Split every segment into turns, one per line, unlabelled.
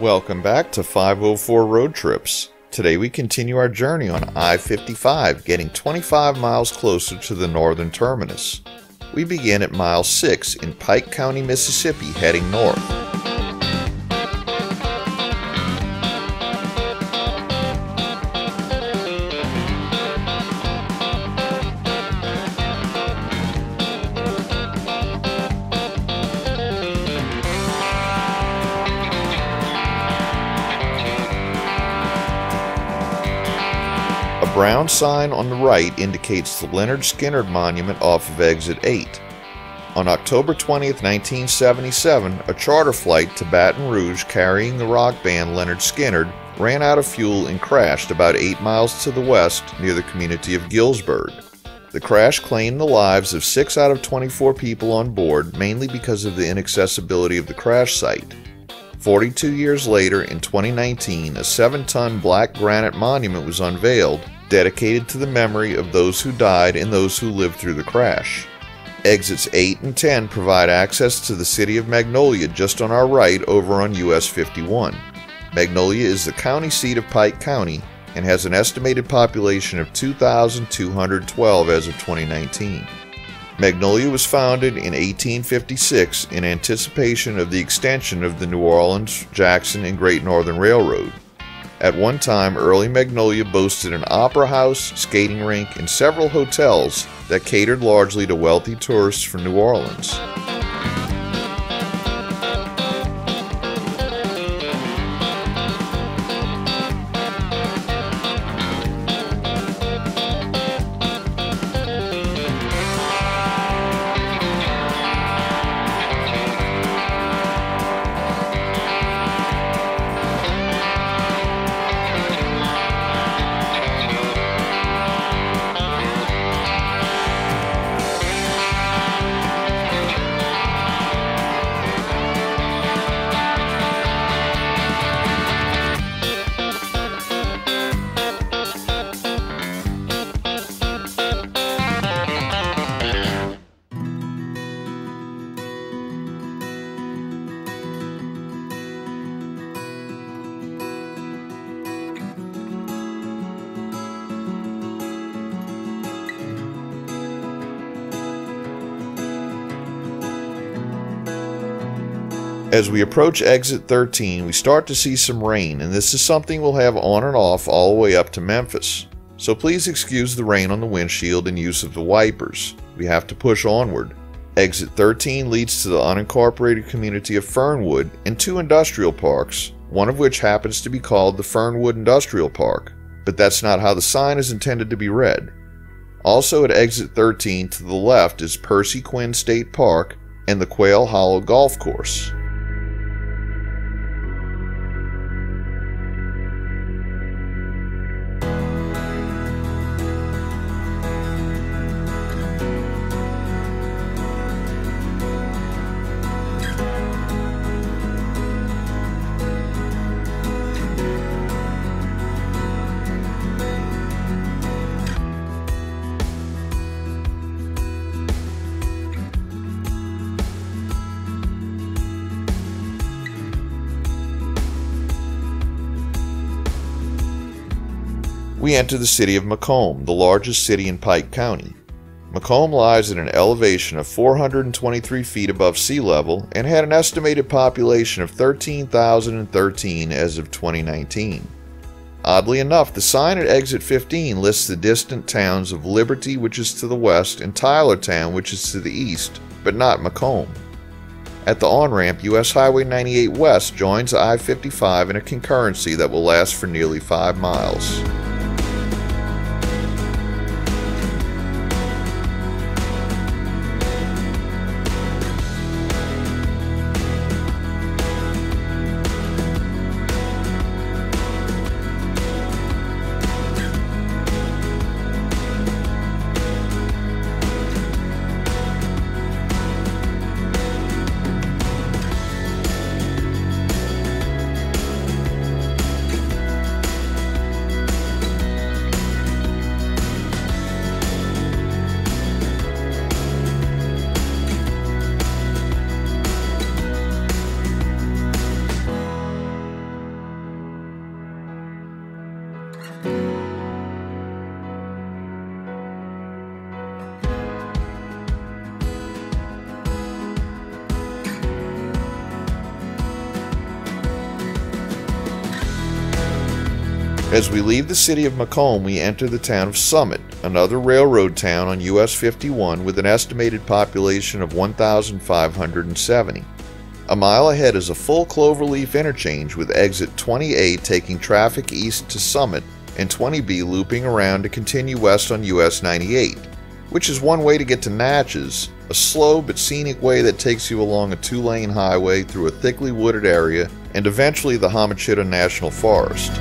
Welcome back to 504 Road Trips. Today we continue our journey on I-55, getting 25 miles closer to the northern terminus. We begin at mile 6 in Pike County, Mississippi, heading north. A brown sign on the right indicates the Lynyrd Skynyrd Monument off of Exit 8. On October 20th, 1977, a charter flight to Baton Rouge carrying the rock band Lynyrd Skynyrd ran out of fuel and crashed about 8 miles to the west near the community of Gillsburg. The crash claimed the lives of 6 out of 24 people on board, mainly because of the inaccessibility of the crash site. 42 years later, in 2019, a 7-ton black granite monument was unveiled, dedicated to the memory of those who died and those who lived through the crash. Exits 8 and 10 provide access to the city of Magnolia just on our right over on US 51. Magnolia is the county seat of Pike County and has an estimated population of 2,212 as of 2019. Magnolia was founded in 1856 in anticipation of the extension of the New Orleans, Jackson, and Great Northern Railroad. At one time, early Magnolia boasted an opera house, skating rink, and several hotels that catered largely to wealthy tourists from New Orleans. As we approach exit 13, we start to see some rain, and this is something we'll have on and off all the way up to Memphis. So please excuse the rain on the windshield and use of the wipers. We have to push onward. Exit 13 leads to the unincorporated community of Fernwood and 2 industrial parks, one of which happens to be called the Fernwood Industrial Park, but that's not how the sign is intended to be read. Also at exit 13 to the left is Percy Quinn State Park and the Quail Hollow Golf Course. We enter the city of Macomb, the largest city in Pike County. Macomb lies at an elevation of 423 feet above sea level and had an estimated population of 13,013 as of 2019. Oddly enough, the sign at exit 15 lists the distant towns of Liberty, which is to the west, and Tylertown, which is to the east, but not Macomb. At the on-ramp, US Highway 98 West joins I-55 in a concurrency that will last for nearly 5 miles. As we leave the city of Macomb, we enter the town of Summit, another railroad town on US 51 with an estimated population of 1,570. A mile ahead is a full cloverleaf interchange with exit 20A taking traffic east to Summit and 20B looping around to continue west on US 98, which is one way to get to Natchez, a slow but scenic way that takes you along a 2-lane highway through a thickly wooded area and eventually the Hamachita National Forest.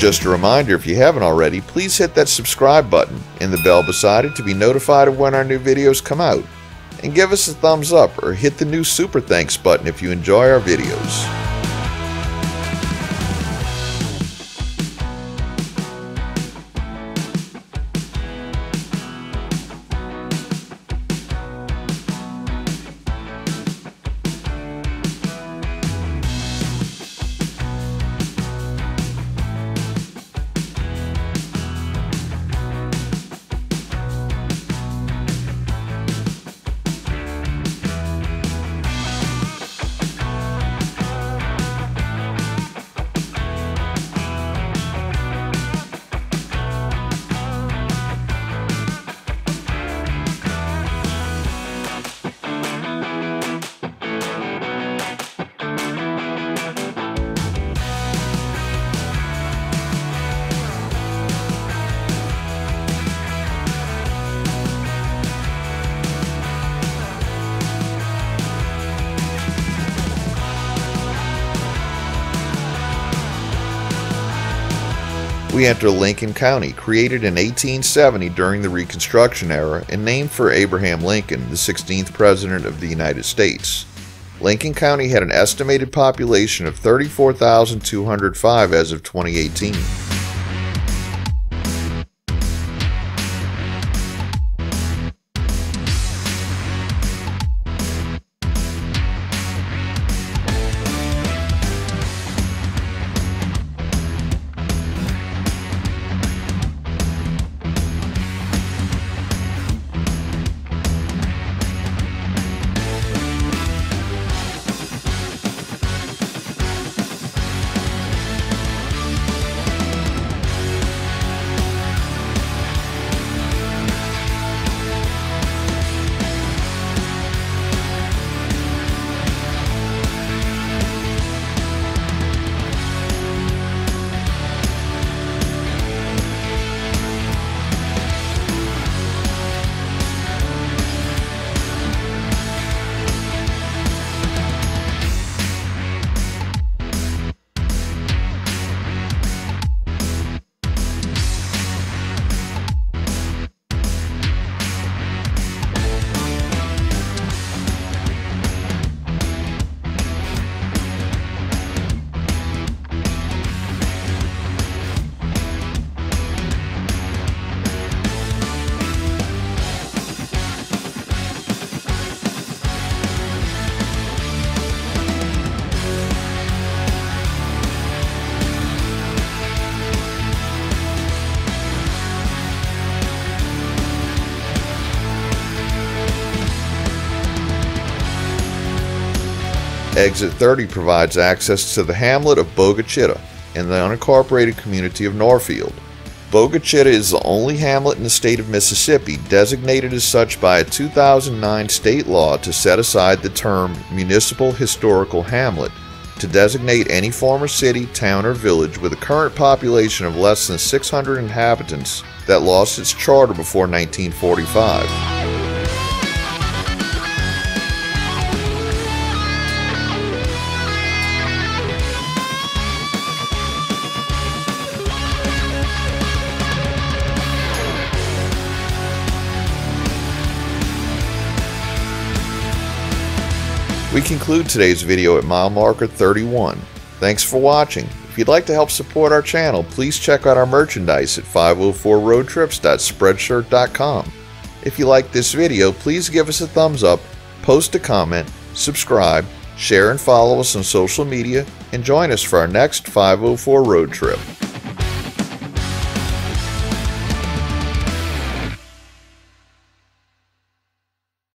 Just a reminder, if you haven't already, please hit that subscribe button and the bell beside it to be notified of when our new videos come out. And give us a thumbs up or hit the new super thanks button if you enjoy our videos. We enter Lincoln County, created in 1870 during the Reconstruction era and named for Abraham Lincoln, the 16th President of the United States. Lincoln County had an estimated population of 34,205 as of 2018. Exit 30 provides access to the hamlet of Bogue Chitto and the unincorporated community of Norfield. Bogue Chitto is the only hamlet in the state of Mississippi designated as such by a 2009 state law to set aside the term Municipal Historical Hamlet to designate any former city, town, or village with a current population of less than 600 inhabitants that lost its charter before 1945. We conclude today's video at mile marker 31. Thanks for watching. If you'd like to help support our channel, please check out our merchandise at 504roadtrips.spreadshirt.com. If you like this video, please give us a thumbs up, post a comment, subscribe, share and follow us on social media, and join us for our next 504 road trip.